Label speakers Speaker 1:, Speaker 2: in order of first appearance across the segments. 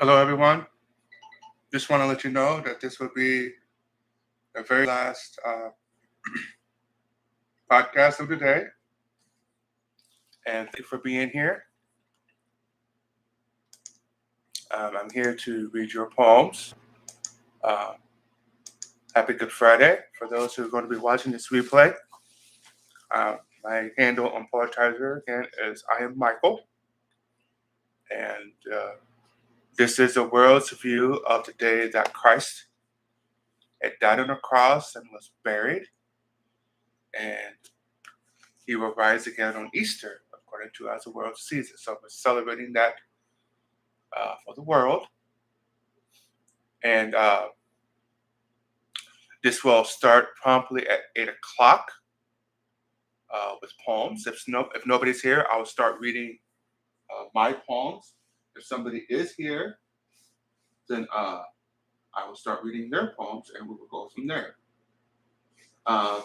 Speaker 1: Hello, everyone. Just want to let you know that this will be the very last podcast of the day. And thank you for being here. I'm here to read your poems. Uh, Happy Good Friday for those who are going to be watching this replay. My handle on Poetizer again is I am Michael. And this is a world's view of the day that Christ had died on the cross and was buried. And he will rise again on Easter, according to as the world sees it. So we're celebrating that for the world. And this will start promptly at 8 o'clock with poems. If nobody's here, I will start reading my poems. If somebody is here, then I will start reading their poems and we will go from there. I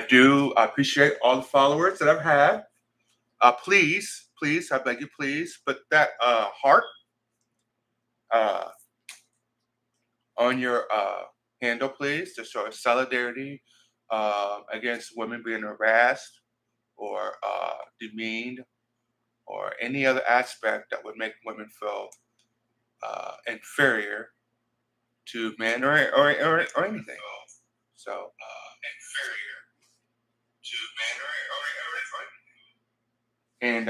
Speaker 1: do appreciate all the followers that I've had. Please, I beg you, please put that heart on your handle, please, to show solidarity against women being harassed or demeaned or any other aspect that would make women feel inferior to men or anything. So, inferior to men or anything. And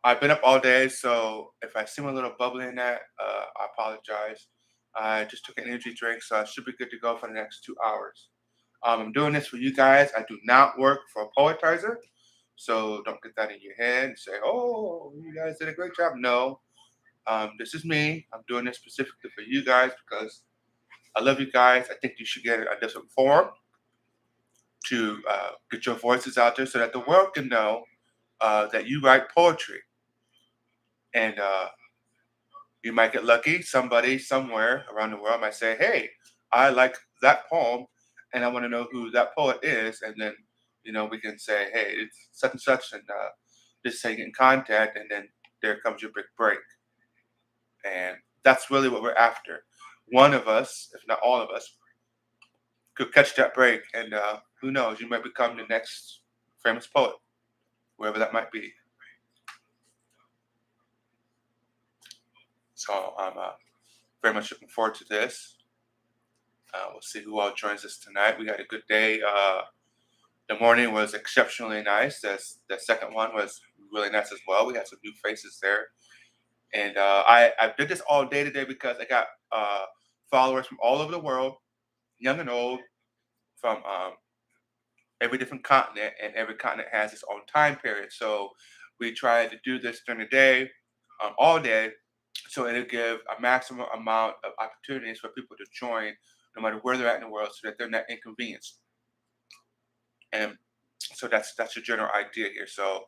Speaker 1: I've been up all day, so if I seem a little bubbly in that, I apologize. I just took an energy drink, so I should be good to go for the next 2 hours. I'm doing this for you guys. I do not work for a Poetizer, so don't get that in your head and say, oh, you guys did a great job. No, this is me. I'm doing this specifically for you guys because I love you guys. I think you should get a different forum to get your voices out there so that the world can know that you write poetry. And you might get lucky. Somebody somewhere around the world might say, hey, I like that poem and I want to know who that poet is. And then, we can say, hey, it's such and such, and just say get in contact, and then there comes your big break. And that's really what we're after. One of us, if not all of us, could catch that break, and who knows, you might become the next famous poet, wherever that might be. So I'm very much looking forward to this. We'll see who all joins us tonight. We had a good day. The morning was exceptionally nice. The second one was really nice as well. We had some new faces there. And I did this all day today because I got followers from all over the world, young and old, from every different continent, and every continent has its own time period. So we tried to do this during the day, all day, so it'll give a maximum amount of opportunities for people to join, no matter where they're at in the world, so that they're not inconvenienced. And so that's the general idea here. So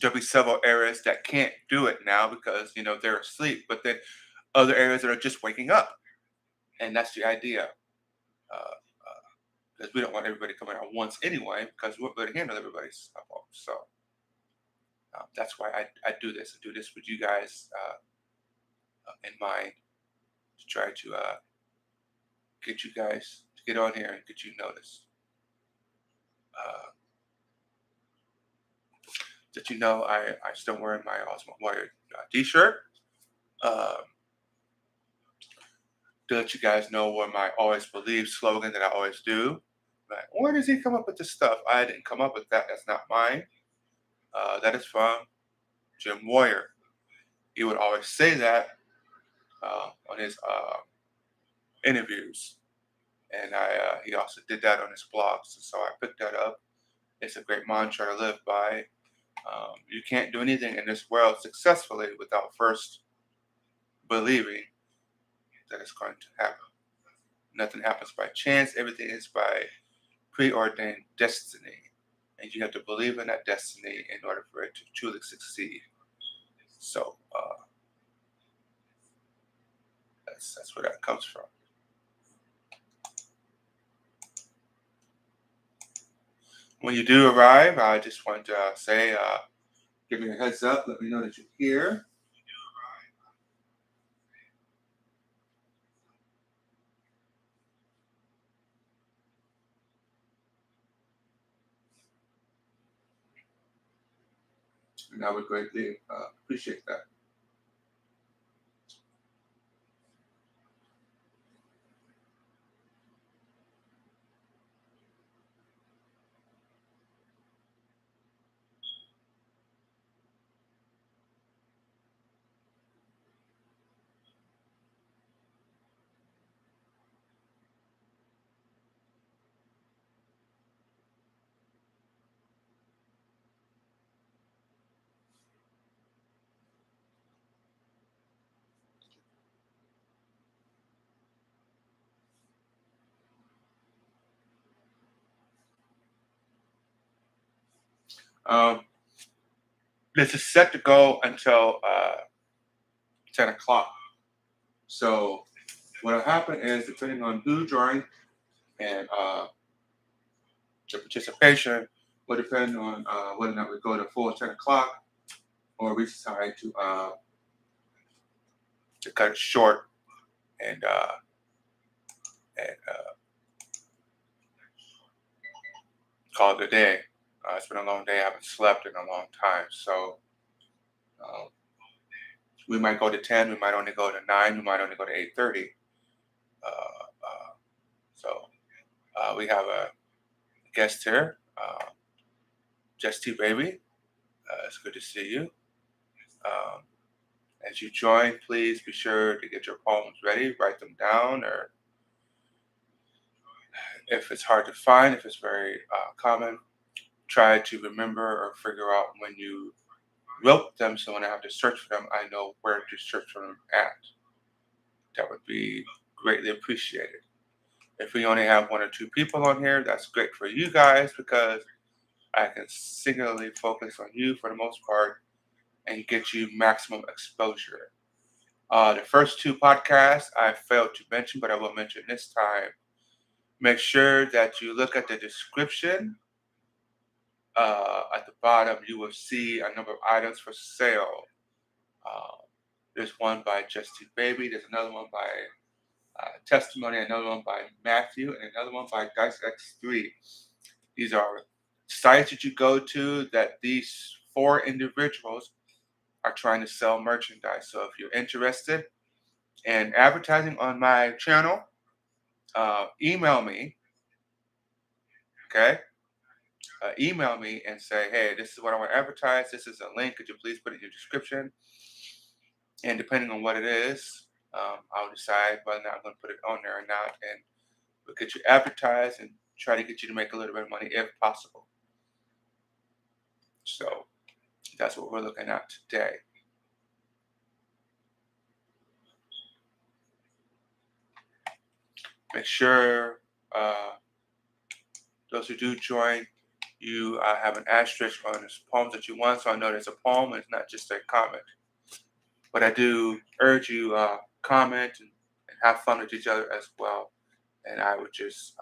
Speaker 1: there'll be several areas that can't do it now because they're asleep, but then other areas that are just waking up, and that's the idea. Because we don't want everybody coming out once anyway, because we're going to handle everybody's home. So that's why I do this. I do this with you guys in mind, to try to get you guys to get on here and get you noticed. That I still wearing my Ultimate Warrior t-shirt. To let you guys know what my always believe slogan that I always do. Like, where does he come up with this stuff? I didn't come up with that. That's not mine. That is from Jim Warrior. He would always say that on his interviews, and he also did that on his blogs. So I picked that up. It's a great mantra to live by. You can't do anything in this world successfully without first believing that it's going to happen. Nothing happens by chance. Everything is by preordained destiny. And you have to believe in that destiny in order for it to truly succeed. So that's where that comes from. When you do arrive, I just want to say, give me a heads up. Let me know that you're here. And I would greatly appreciate that. Um, this is set to go until 10 o'clock. So what will happen is, depending on who joined and the participation, will depend on whether or not we go to full 10 o'clock or we decide to cut it short and call it a day. It's been a long day. I haven't slept in a long time. So um, we might go to 10. We might only go to 9. We might only go to 8:30. Uh, so we have a guest here, Just T Baby. It's good to see you. Um, as you join, please be sure to get your poems ready. Write them down, or if it's hard to find, if it's very common, try to remember or figure out when you wrote them, so when I have to search for them, I know where to search for them at. That would be greatly appreciated. If we only have 1 or 2 people on here, that's great for you guys because I can singularly focus on you for the most part and get you maximum exposure. The first 2 podcasts I failed to mention, but I will mention this time. Make sure that you look at the description. At the bottom, you will see a number of items for sale. Uh, there's one by Justy Baby. There's another one by Testimony. Another one by Matthew, and another one by Dice X3. These are sites that you go to that these 4 individuals are trying to sell merchandise. So if you're interested in advertising on my channel, email me. Okay. Email me and say, hey, this is what I want to advertise. This is a link. Could you please put it in your description? And depending on what it is, I'll decide whether or not I'm going to put it on there or not. And we'll get you advertised and try to get you to make a little bit of money if possible. So that's what we're looking at today. Make sure those who do join, you have an asterisk on the poems that you want, so I know there's a poem and it's not just a comment. But I do urge you comment and have fun with each other as well. And I would just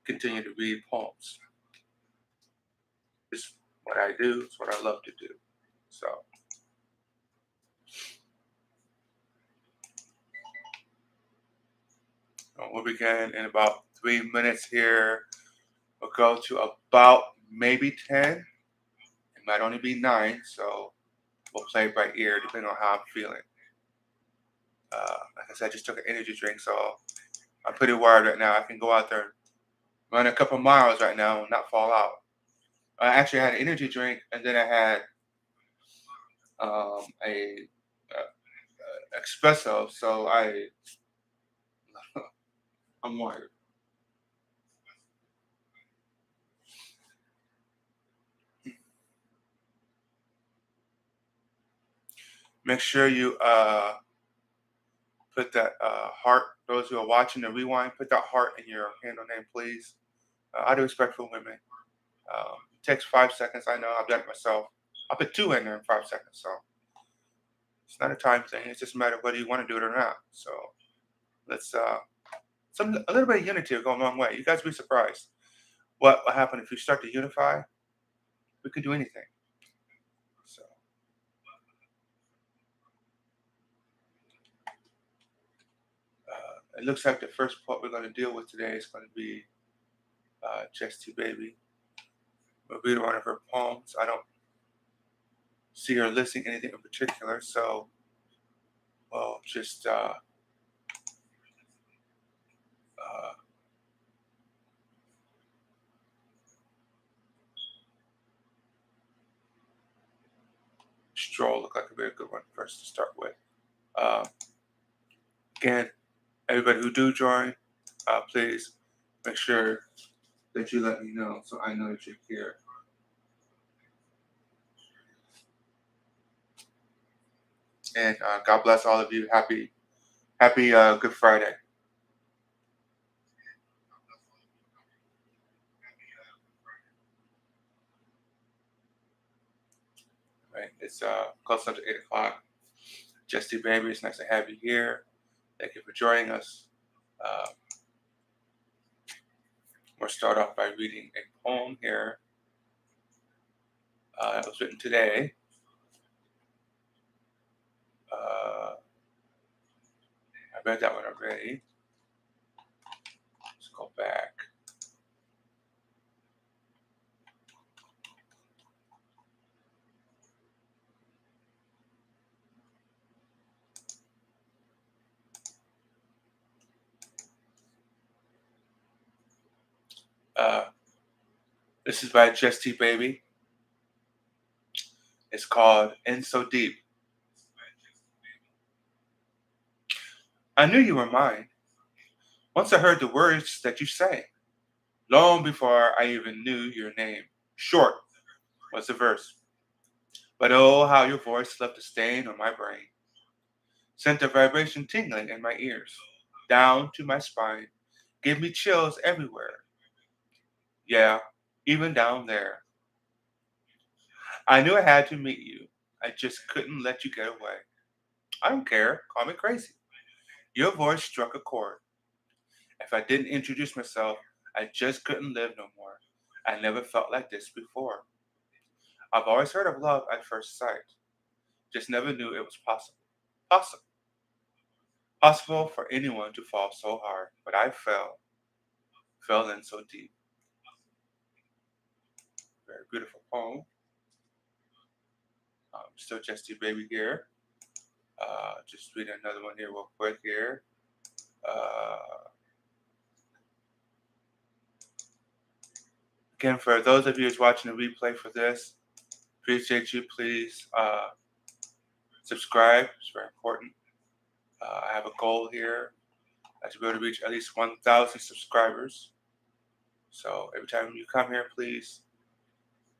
Speaker 1: continue to read poems. It's what I do. It's what I love to do. So we'll begin in about 3 minutes here. We'll go to about maybe 10. It might only be 9, so we'll play it by ear depending on how I'm feeling. Like I said, I just took an energy drink, so I'm pretty wired right now. I can go out there and run a couple miles right now and not fall out. I actually had an energy drink, and then I had a espresso, so I'm wired. Make sure you put that heart. Those who are watching the rewind, put that heart in your handle name, please. Out of respect for women. It takes 5 seconds. I know I've done it myself. I put 2 in there in 5 seconds, so it's not a time thing. It's just a matter of whether you want to do it or not. So let's a little bit of unity will go a long way. You guys be surprised. what will happen if you start to unify? We can do anything. So it looks like the first poet we're going to deal with today is going to be Chesty Baby. We'll read one of her poems. I don't see her listing anything in particular, so we'll just uh, Stroll look like a very good one first to start with. Uh, Again, everybody who do join, please make sure that you let me know so I know that you're here. And God bless all of you. Happy Good Friday. Right, it's close up to 8 o'clock. Jesty Baby, it's nice to have you here. Thank you for joining us. Uh, we'll start off by reading a poem here that was written today. I read that one already. Let's go back. Uh, this is by Jesty Baby. It's called In So Deep. I knew you were mine. Once I heard the words that you say, long before I even knew your name. Short was the verse. But oh, how your voice left a stain on my brain. Sent a vibration tingling in my ears, down to my spine, gave me chills everywhere. Yeah, even down there. I knew I had to meet you. I just couldn't let you get away. I don't care, call me crazy. Your voice struck a chord. If I didn't introduce myself, I just couldn't live no more. I never felt like this before. I've always heard of love at first sight, just never knew it was possible. Possible. Possible for anyone to fall so hard, but I fell in so deep. Very beautiful poem. Still Jesty Baby here. Just read another one here real quick here. Uh, Again, for those of you who's watching the replay for this, appreciate you. Please subscribe. It's very important. I have a goal here to be able to reach at least 1,000 subscribers. So every time you come here, please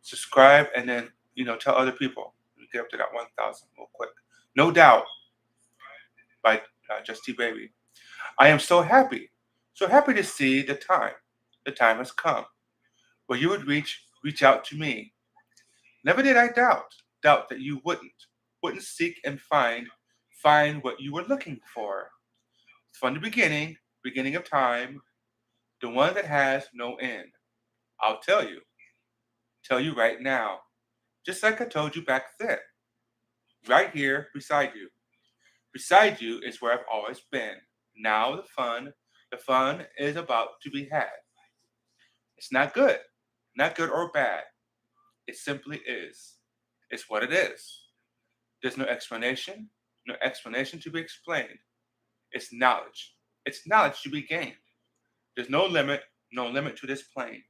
Speaker 1: subscribe and then tell other people. We get up to that 1,000 real quick. No doubt by Justy Baby. I am so happy to see the time. The time has come where you would reach out to me. Never did I doubt that you wouldn't seek and find what you were looking for. From the beginning of time, the one that has no end. I'll tell you right now, just like I told you back then, right here beside you. Beside you is where I've always been. Now the fun is about to be had. It's not good or bad. It simply is. It's what it is. There's no explanation to be explained. It's knowledge. It's knowledge to be gained. There's no limit to this plane.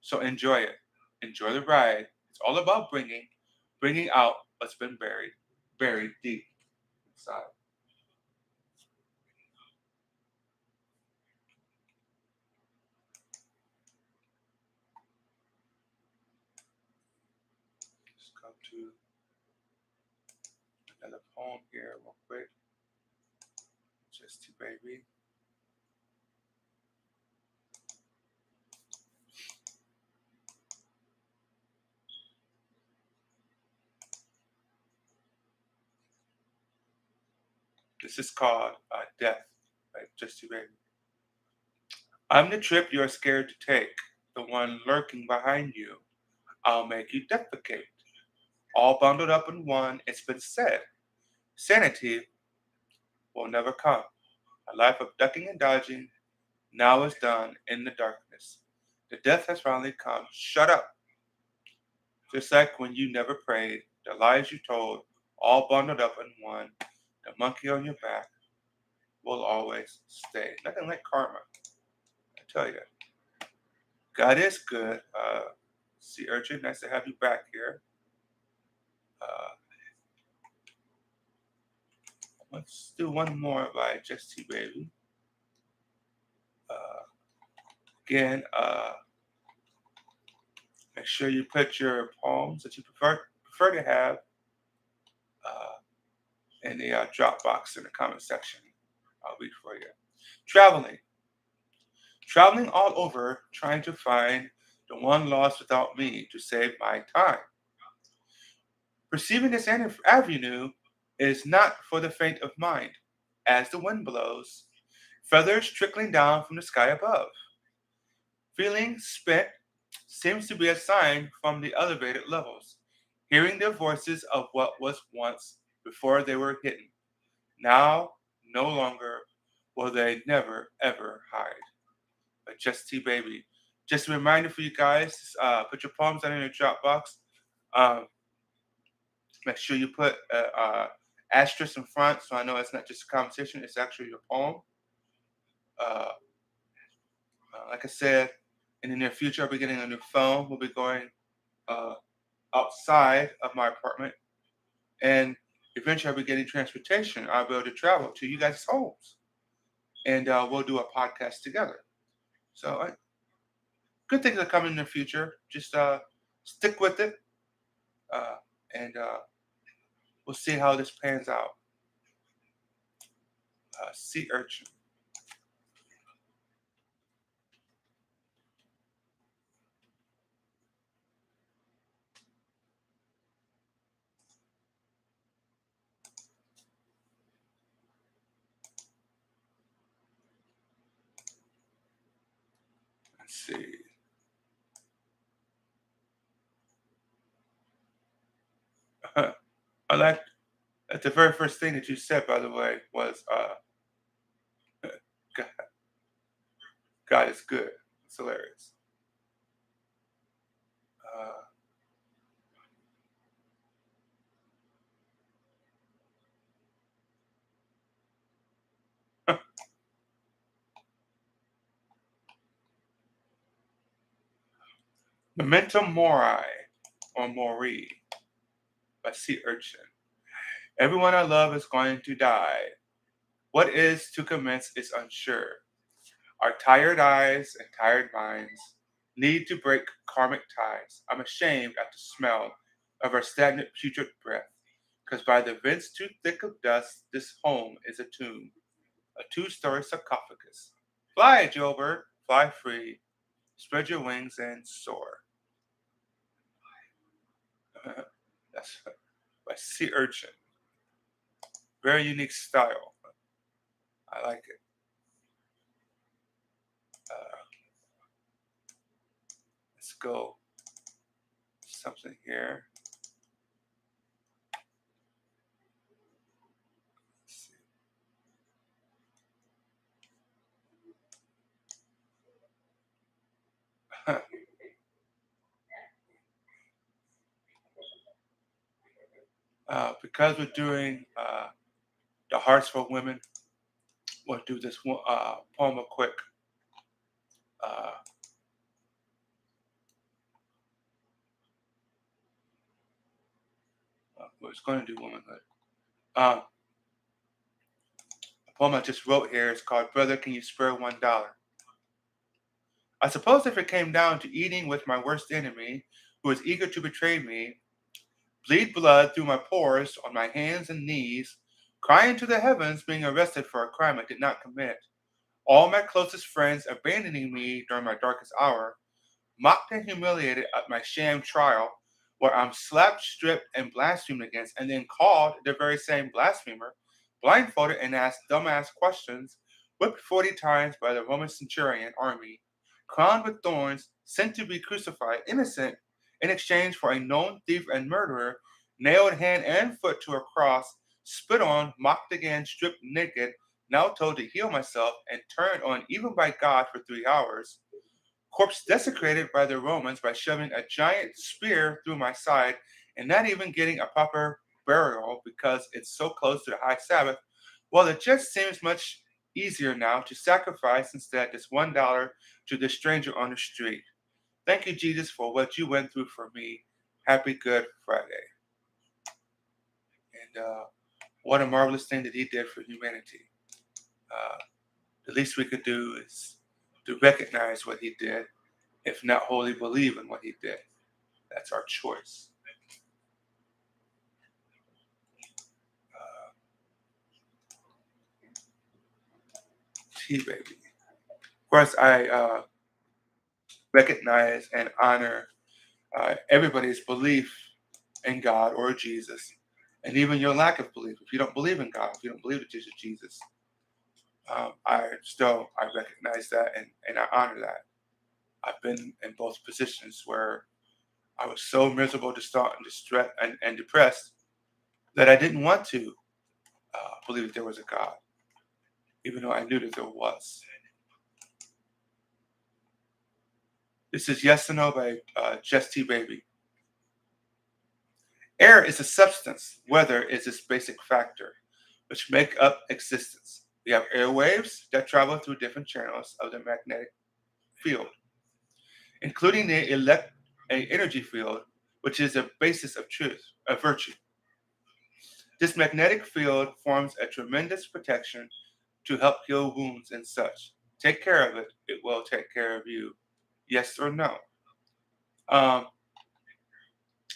Speaker 1: So enjoy it. Enjoy the ride. It's all about bringing out what's been buried deep inside. Let's come to another poem here real quick. Just to baby. This is called Death by Just to Baby. I'm the trip you're scared to take, the one lurking behind you. I'll make you defecate. All bundled up in one, it's been said. Sanity will never come. A life of ducking and dodging now is done in the darkness. The death has finally come. Shut up. Just like when you never prayed, the lies you told, all bundled up in one, the monkey on your back will always stay. Nothing like karma, I tell you. God is good. Sea Urchin, nice to have you back here. Uh, let's do one more by Just T Baby. Uh, again, make sure you put your poems that you prefer to have uh, in the drop box in the comment section. I'll read for you. Traveling. Traveling all over, trying to find the one lost without me to save my time. Perceiving this avenue is not for the faint of mind, as the wind blows, feathers trickling down from the sky above. Feeling spent seems to be a sign from the elevated levels, hearing their voices of what was once before they were hidden. Now, no longer will they never ever hide. But Just T Baby. Just a reminder for you guys, put your poems down in your Dropbox. Um, make sure you put asterisk in front so I know it's not just a conversation, it's actually your poem. Uh, like I said, in the near future, I'll be getting a new phone. We'll be going uh, outside of my apartment, and eventually, I'll be getting transportation. I'll be able to travel to you guys' homes, and we'll do a podcast together. So, good things are coming in the future. Just stick with it, uh, and we'll see how this pans out. Sea urchin. Let's see. I like the very first thing that you said, by the way, was God, God is good. It's hilarious. Memento Mori or Mori by Sea Urchin. Everyone I love is going to die. What is to commence is unsure. Our tired eyes and tired minds need to break karmic ties. I'm ashamed at the smell of our stagnant putrid breath, because by the vents too thick of dust, this home is a tomb, a two-story sarcophagus. Fly, jailbird, fly free, spread your wings and soar. That's by Sea Urchin. Very unique style. I like it. Uh, let's go something here. Because we're doing the Hearts for Women, we'll do this one, poem real quick. Uh, we're just going to do womanhood. The poem I just wrote here is called Brother, Can You Spare $1? I suppose if it came down to eating with my worst enemy, who is eager to betray me, bleed blood through my pores on my hands and knees, crying to the heavens, being arrested for a crime I did not commit, all my closest friends abandoning me during my darkest hour, mocked and humiliated at my sham trial, where I'm slapped, stripped, and blasphemed against, and then called the very same blasphemer, blindfolded and asked dumbass questions, whipped 40 times by the Roman centurion army, crowned with thorns, sent to be crucified, innocent, in exchange for a known thief and murderer, nailed hand and foot to a cross, spit on, mocked again, stripped naked, now told to heal myself, and turned on even by God for 3 hours. Corpse desecrated by the Romans by shoving a giant spear through my side and not even getting a proper burial because it's so close to the high Sabbath. Well, it just seems much easier now to sacrifice instead this $1 to the stranger on the street. Thank you, Jesus, for what you went through for me. Happy Good Friday. And what a marvelous thing that he did for humanity. Uh, the least we could do is to recognize what he did, if not wholly believe in what he did. That's our choice. Uh, baby. Of course, I recognize and honor everybody's belief in God or Jesus, and even your lack of belief. If you don't believe in God, if you don't believe that Jesus, I recognize that and I honor that. I've been in both positions where I was so miserable, distraught, and distressed and depressed that I didn't want to believe that there was a God, even though I knew that there was. This is Yes or No by Just T Baby. Air is a substance, weather is its basic factor, which make up existence. We have airwaves that travel through different channels of the magnetic field, including the energy field, which is the basis of truth, of virtue. This magnetic field forms a tremendous protection to help heal wounds and such. Take care of it, it will take care of you. Yes or no? Um,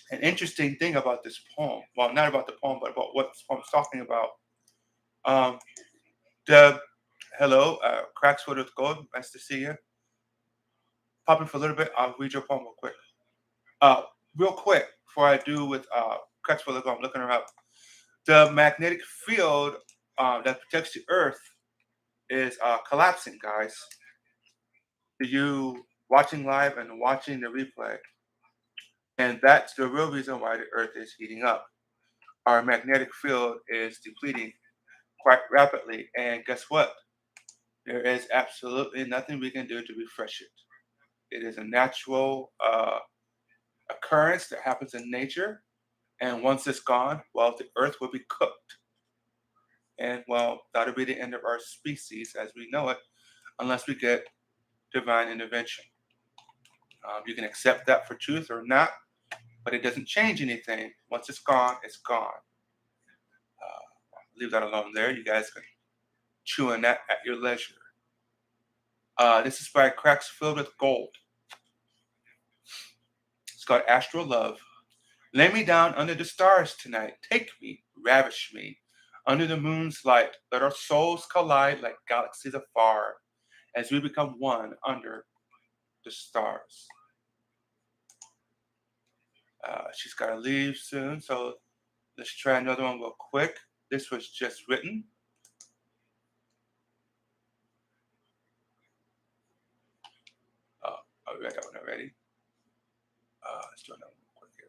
Speaker 1: an interesting thing about this poem, well, not about the poem, but about what this poem is talking about. Um, Deb, hello, Cracks with Gold, nice to see you. Pop in for a little bit, I'll read your poem real quick. Uh, Real quick, before I do with Cracks with Gold, I'm looking her up. The magnetic field that protects the Earth is collapsing, guys. To you watching live and watching the replay, and that's the real reason why the Earth is heating up. Our magnetic field is depleting quite rapidly, and guess what? There is absolutely nothing we can do to refresh it. It is a natural occurrence that happens in nature, and once it's gone, well, the Earth will be cooked, and well, that'll be the end of our species as we know it, unless we get divine intervention. You can accept that for truth or not, but it doesn't change anything. Once it's gone, it's gone. Leave that alone there. You guys can chew on that at your leisure. This is by Cracks Filled with Gold. It's called Astral Love. Lay me down under the stars tonight. Take me, ravish me. Under the moon's light, let our souls collide like galaxies afar as we become one under the stars. She's got to leave soon, so let's try another one real quick. This was just written. I read that one already. Let's do another one quick here.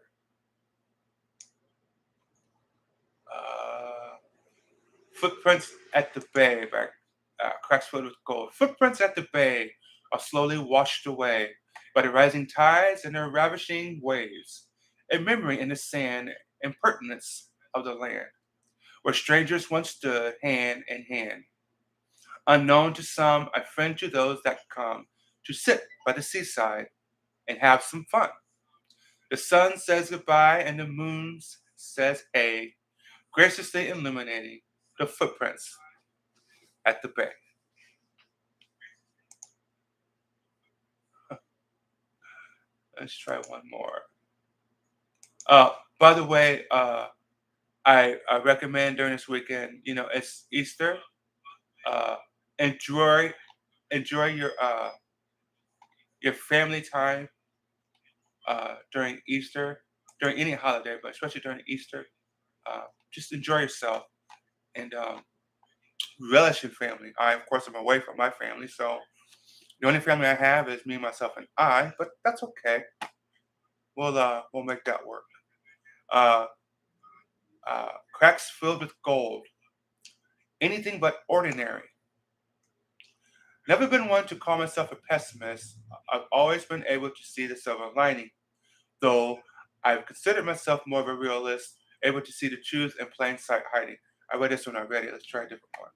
Speaker 1: Footprints at the Bay by Cracks Filled with Gold. Footprints at the bay are slowly washed away by the rising tides and their ravishing waves, a memory in the sand impertinence of the land, where strangers once stood hand in hand. Unknown to some, a friend to those that come to sit by the seaside and have some fun. The sun says goodbye and the moon says hey, graciously illuminating the footprints at the bay. Let's try one more. By the way, I recommend during this weekend, it's Easter. Uh, enjoy enjoy your family time during Easter, during any holiday, but especially during Easter. Just enjoy yourself and relish your family. Of course, I'm away from my family, so The only family I have is me, myself, and I, but that's okay. We'll make that work. Uh, Cracks filled with gold. Anything but ordinary. Never been one to call myself a pessimist. I've always been able to see the silver lining, though I've considered myself more of a realist, able to see the truth in plain sight hiding. I read this one already. Let's try a different one.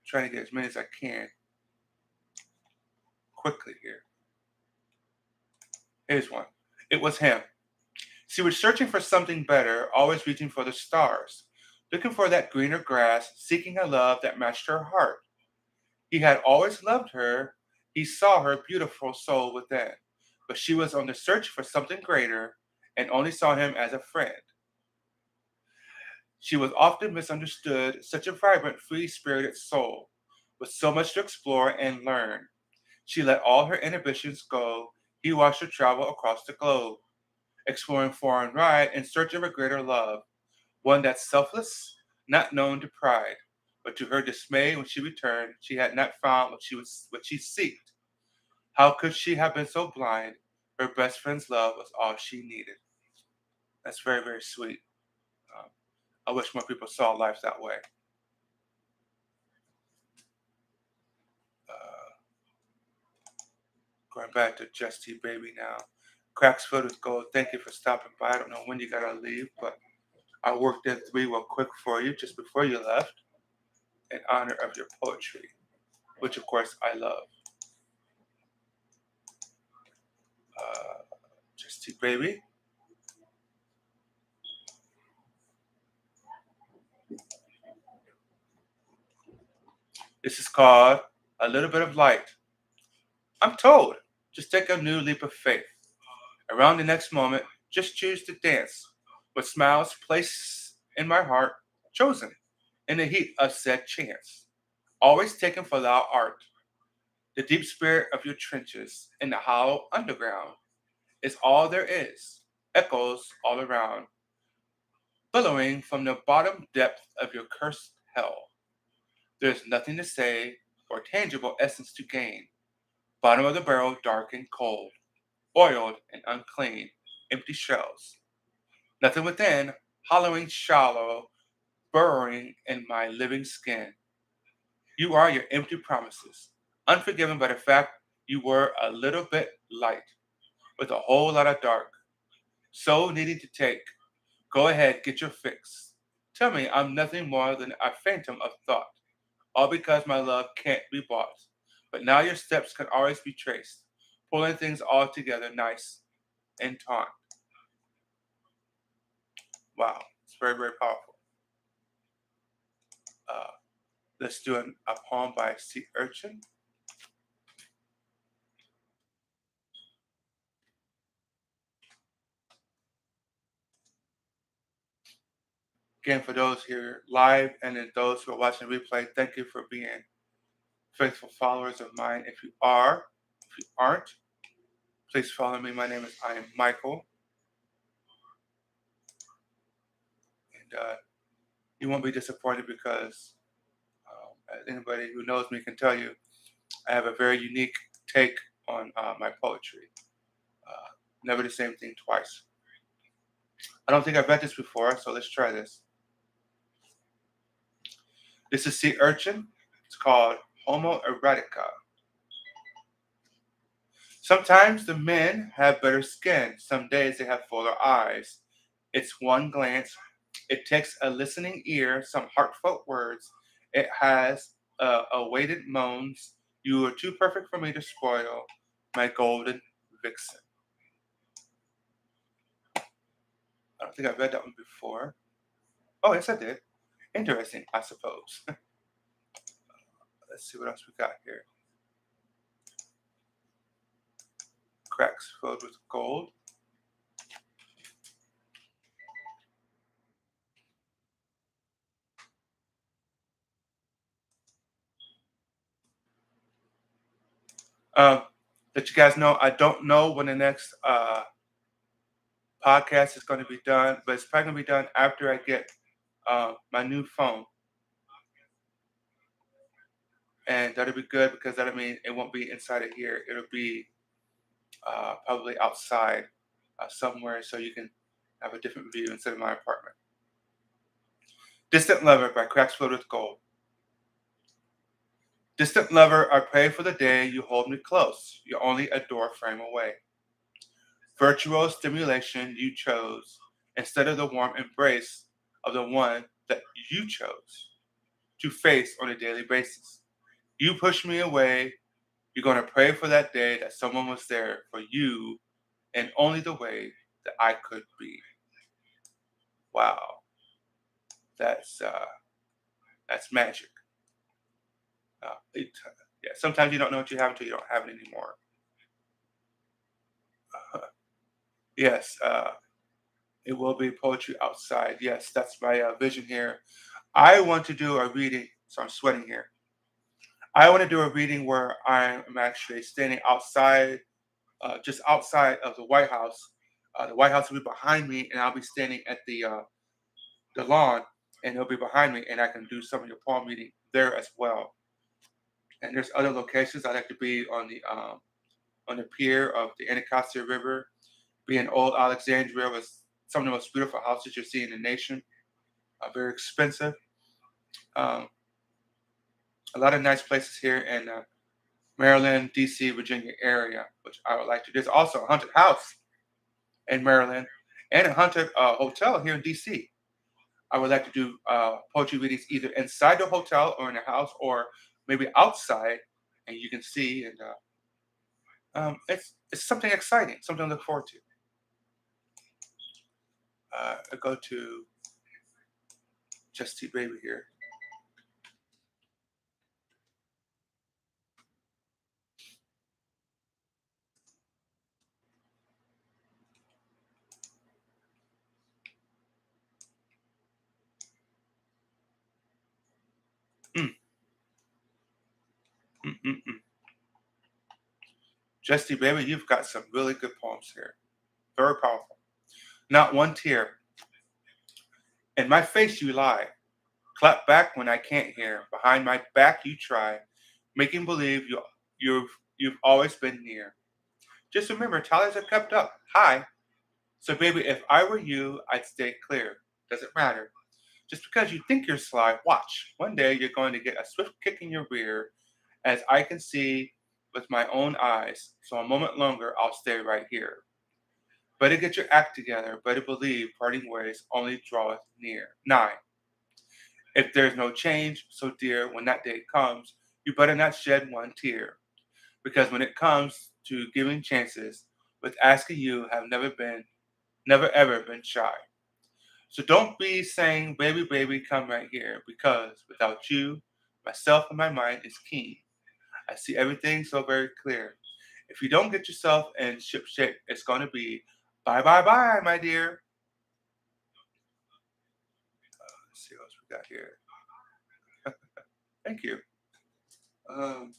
Speaker 1: Trying to get as many as I can quickly here. Here's one. It was him. She was searching for something better, always reaching for the stars, looking for that greener grass, seeking a love that matched her heart. He had always loved her. He saw her beautiful soul within, but she was on the search for something greater and only saw him as a friend. She was often misunderstood, such a vibrant, free spirited soul, with so much to explore and learn. She let all her inhibitions go. He watched her travel across the globe, exploring far and wide in search of a greater love, one that's selfless, not known to pride. But to her dismay, when she returned, she had not found what she seeked. How could she have been so blind? Her best friend's love was all she needed. That's very, very sweet. Um, I wish more people saw life that way. Uh, Going back to Just Tea Baby now. Cracks filled with gold. Thank you for stopping by. I don't know when you gotta leave, but I worked in three real quick for you just before you left in honor of your poetry, which of course I love. Uh, Just Tea Baby. This is called A Little Bit of Light. I'm told, just take a new leap of faith. Around the next moment, just choose to dance with smiles placed in my heart, chosen in the heat of said chance. Always taken for thou art, the deep spirit of your trenches in the hollow underground is all there is, echoes all around, billowing from the bottom depth of your cursed hell. There's nothing to say or tangible essence to gain. Bottom of the barrel dark and cold, oiled and unclean, empty shells. Nothing within, hollowing shallow, burrowing in my living skin. You are your empty promises, unforgiven by the fact you were a little bit light, with a whole lot of dark, so needing to take. Go ahead, get your fix. Tell me I'm nothing more than a phantom of thought, all because my love can't be bought. But now your steps can always be traced, pulling things all together nice and taut. Wow, it's very, very powerful. Uh, let's do a poem by Sea Urchin. Again, for those here live and then those who are watching the replay, thank you for being faithful followers of mine. If you are, if you aren't, please follow me. My name is I am Michael, and you won't be disappointed because as anybody who knows me can tell you, I have a very unique take on my poetry. Uh, Never the same thing twice. I don't think I've read this before, so let's try this. This is Sea Urchin. It's called Homo erotica. Sometimes the men have better skin. Some days they have fuller eyes. It's one glance. It takes a listening ear, some heartfelt words. It has awaited moans. You are too perfect for me to spoil, my golden vixen. I don't think I've read that one before. Oh, yes, I did. Interesting, I suppose. Let's see what else we got here. Cracks filled with gold. Uh, Let you guys know, I don't know when the next podcast is going to be done, but it's probably going to be done after I get my new phone. and that'll be good because that'll mean it won't be inside of here. It'll be probably outside somewhere, so you can have a different view instead of my apartment. Distant Lover by Cracks Filled with Gold. Distant lover, I pray for the day you hold me close. You're only a door frame away. Virtual stimulation you chose instead of the warm embrace of the one that you chose to face on a daily basis. You push me away. You're going to pray for that day that someone was there for you in only the way that I could be. Wow, that's uh, that's magic. Yeah, sometimes you don't know what you have until you don't have it anymore. Yes, it will be poetry outside. Yes, that's my vision here. I want to do a reading, so I'm sweating here. I want to do a reading where I'm actually standing outside, just outside of the White House. The White House will be behind me, and I'll be standing at the lawn, and it'll be behind me, and I can do some of your poem reading there as well. And there's other locations. I'd like to be on the pier of the Anacostia River, be in old Alexandria with some of the most beautiful houses you see in the nation. Very expensive. Um, a lot of nice places here in Maryland, D.C., Virginia area, which I would like to. There's also a haunted house in Maryland and a haunted hotel here in D.C. I would like to do poetry readings either inside the hotel or in the house or maybe outside, and you can see. And it's something exciting, something to look forward to. I go to Just T Baby here. Mm, mm, mm, mm. Just T Baby, you've got some really good poems here. Very powerful. Not one tear. In my face you lie. Clap back when I can't hear. Behind my back you try, making believe you've always been near. Just remember, tallies are kept up high. So baby, if I were you, I'd stay clear. Doesn't matter. Just because you think you're sly, watch. One day you're going to get a swift kick in your rear, as I can see with my own eyes. So a moment longer, I'll stay right here. Better get your act together. Better believe parting ways only draweth near. 9. If there's no change, so dear, when that day comes, you better not shed one tear. Because when it comes to giving chances, with asking you have never ever been shy. So don't be saying, baby, baby, come right here. Because without you, myself and my mind is keen. I see everything so very clear. If you don't get yourself in ship shape, it's going to be bye, bye, bye, my dear. Let's see what else we got here. Thank you. Um,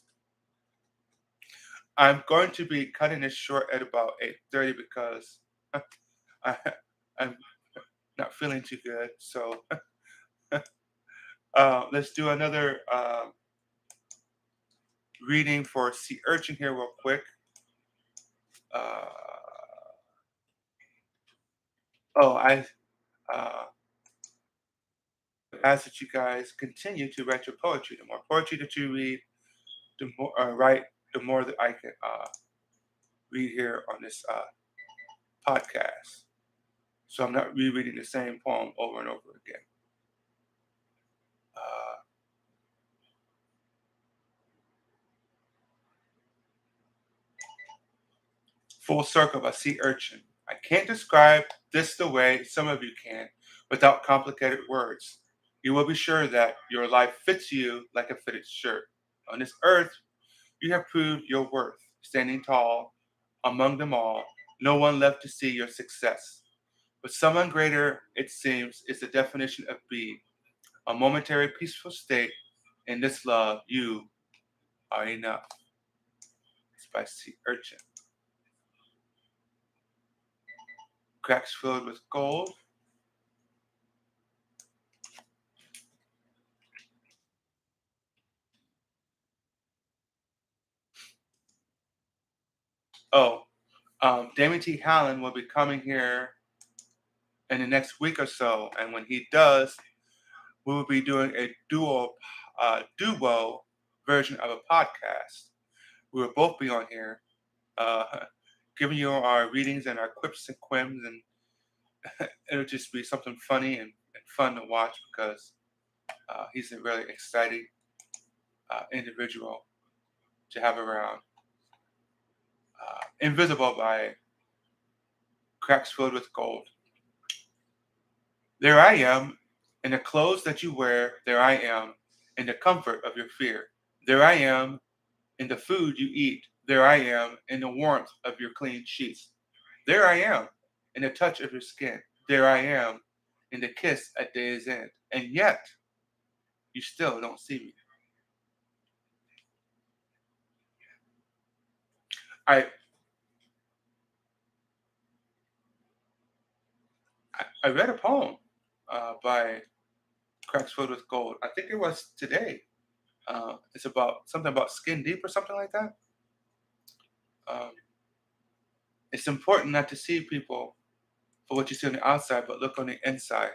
Speaker 1: I'm going to be cutting this short at about 8:30 because I, I'm not feeling too good. So let's do another reading for Sea Urchin here, real quick. Uh, I uh, ask that you guys continue to write your poetry. The more poetry that you read, the more write, the more that I can read here on this podcast. So I'm not rereading the same poem over and over again. Uh, Full circle by Sea Urchin. I can't describe this the way some of you can without complicated words. You will be sure that your life fits you like a fitted shirt. On this earth, you have proved your worth, standing tall among them all, no one left to see your success. But someone greater, it seems, is the definition of being, a momentary peaceful state. In this love, you are enough. It's by Sea Urchin. Cracks filled with gold. Oh, Damon T. Hallen will be coming here in the next week or so, and when he does, we will be doing a duo version of a podcast. We will both be on here, uh, giving you our readings and our quips and quims, and it'll just be something funny and fun to watch because he's a really exciting individual to have around. Invisible by Cracks Filled with Gold. There I am, in the clothes that you wear. There I am, in the comfort of your fear. There I am, in the food you eat. There I am, in the warmth of your clean sheets. There I am, in the touch of your skin. There I am, in the kiss at day's end. And yet, you still don't see me. I I read a poem by Cracks Filled with Gold. I think it was today. It's about something about skin deep or something like that. Um, it's important not to see people for what you see on the outside, but look on the inside.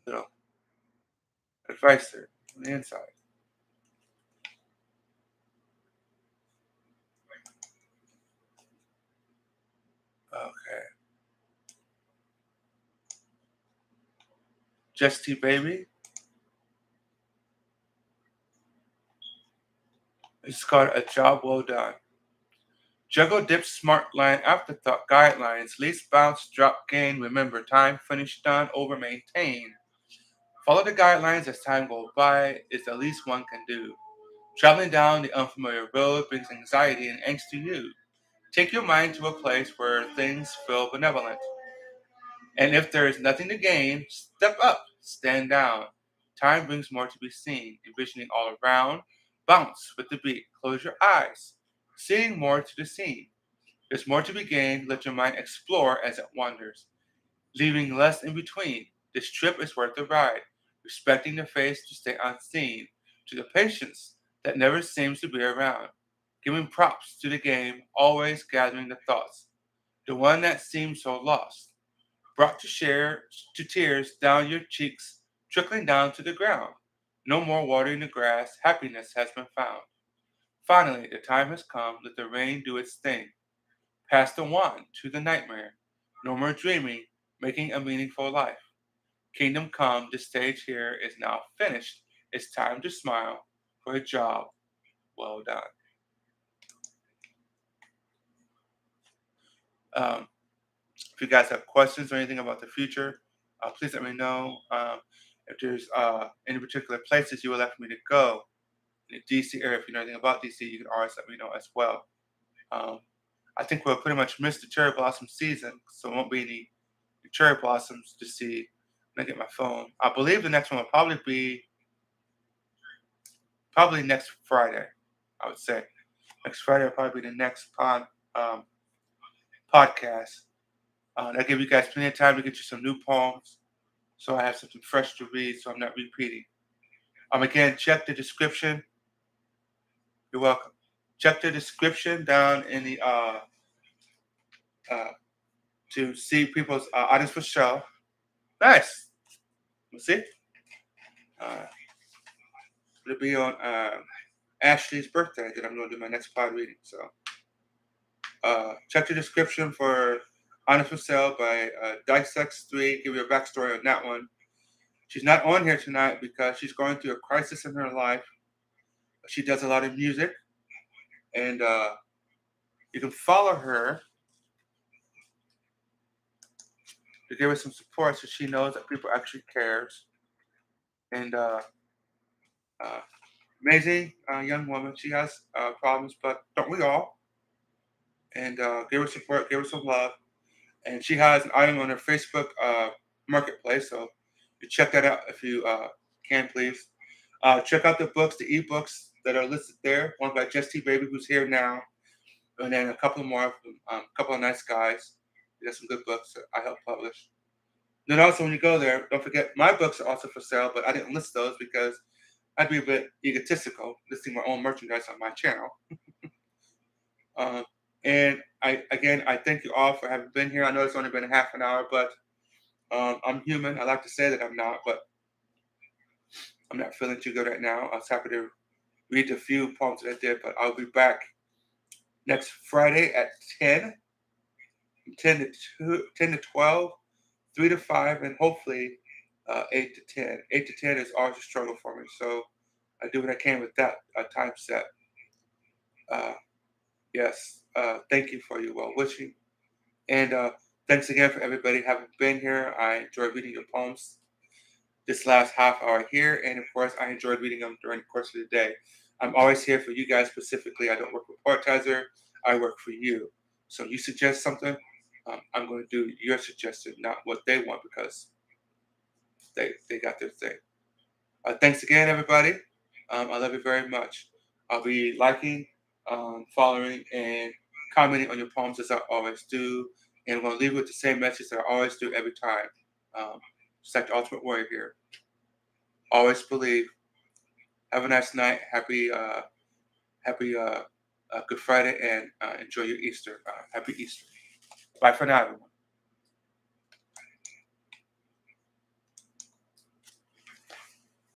Speaker 1: You know, advice there on the inside. Okay. Just T Baby. It's called A Job Well Done. Juggle dip smart line afterthought guidelines. Least bounce drop gain. Remember time finish done over maintain. Follow the guidelines as time goes by is the least one can do. Traveling down the unfamiliar road brings anxiety and angst to you. Take your mind to a place where things feel benevolent. And if there is nothing to gain, step up, stand down. Time brings more to be seen, envisioning all around. Bounce with the beat, close your eyes, seeing more to the scene. There's more to be gained, let your mind explore as it wanders, leaving less in between. This trip is worth the ride, respecting the face to stay unseen, to the patience that never seems to be around, giving props to the game, always gathering the thoughts, the one that seems so lost brought to share to tears down your cheeks, trickling down to the ground. No more watering the grass, happiness has been found. Finally, the time has come, let the rain do its thing. Pass the wand to the nightmare. No more dreaming, making a meaningful life. Kingdom come, the stage here is now finished. It's time to smile for a job well done. Um, if you guys have questions or anything about the future, please let me know. If there's any particular places you would like for me to go in the DC area, if you know anything about DC, you can always let me know as well. Um, I think we'll pretty much miss the cherry blossom season, so there won't be any cherry blossoms to see when I get my phone. I believe the next one will probably be next Friday. I would say next Friday will probably be the next um, podcast. That give you guys plenty of time to get you some new poems, so I have something fresh to read, so I'm not repeating. Again, check the description. You're welcome. Check the description down in the uh, to see people's audience for show. Nice. Let's see. Uh, it'll be on Ashley's birthday that I'm going to do my next pod reading. So check the description for Honest for Sale by Dissects3. Give you a backstory on that one. She's not on here tonight because she's going through a crisis in her life. She does a lot of music, and you can follow her to give her some support so she knows that people actually cares. And uh, amazing young woman. She has problems, but don't we all? And give her support, give her some love. And she has an item on her Facebook marketplace, so you check that out if you can, please. Check out the books, the ebooks that are listed there. One by Just T Baby, who's here now, and then a couple more of them, a couple of nice guys. He has some good books that I helped publish. Then also, when you go there, don't forget my books are also for sale, but I didn't list those because I'd be a bit egotistical listing my own merchandise on my channel. Uh, and I thank you all for having been here. I know it's only been a half an hour, but I'm human. I like to say that I'm not, but I'm not feeling too good right now. I was happy to read the few poems that I did, but I'll be back next Friday at 10, 10 to 2, 10 to 12, 3 to 5, and hopefully 8 to 10. 8 to 10 is always a struggle for me, so I do what I can with that time set. Uh, yes, thank you for your well wishing. And thanks again for everybody having been here. I enjoyed reading your poems this last half hour here. And of course, I enjoyed reading them during the course of the day. I'm always here for you guys specifically. I don't work with Poetizer, I work for you. So you suggest something, I'm going to do your suggestion, not what they want because they got their thing. Thanks again, everybody. I love you very much. I'll be liking, following, and commenting on your poems as I always do. And I'm going to leave you with the same message that I always do every time. Just like the Ultimate Warrior here. Always believe. Have a nice night. Happy Good Friday, and enjoy your Easter. Happy Easter. Bye for now, everyone.